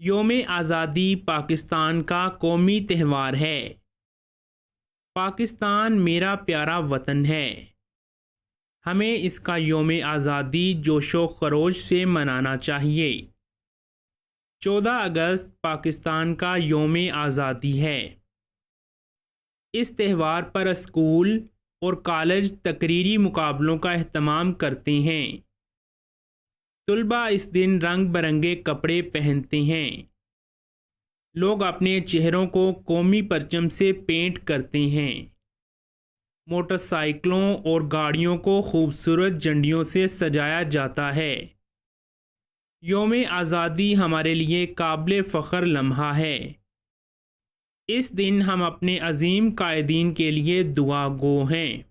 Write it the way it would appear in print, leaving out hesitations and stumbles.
یوم آزادی پاکستان کا قومی تہوار ہے۔ پاکستان میرا پیارا وطن ہے۔ ہمیں اس کا یوم آزادی جوش و خروش سے منانا چاہیے۔ 14 اگست پاکستان کا یوم آزادی ہے۔ اس تہوار پر اسکول اور کالج تقریری مقابلوں کا اہتمام کرتے ہیں۔ طلباء اس دن رنگ برنگے کپڑے پہنتے ہیں۔ لوگ اپنے چہروں کو قومی پرچم سے پینٹ کرتے ہیں۔ موٹر سائیکلوں اور گاڑیوں کو خوبصورت جھنڈیوں سے سجایا جاتا ہے۔ یوم آزادی ہمارے لیے قابل فخر لمحہ ہے۔ اس دن ہم اپنے عظیم قائدین کے لیے دعا گو ہیں۔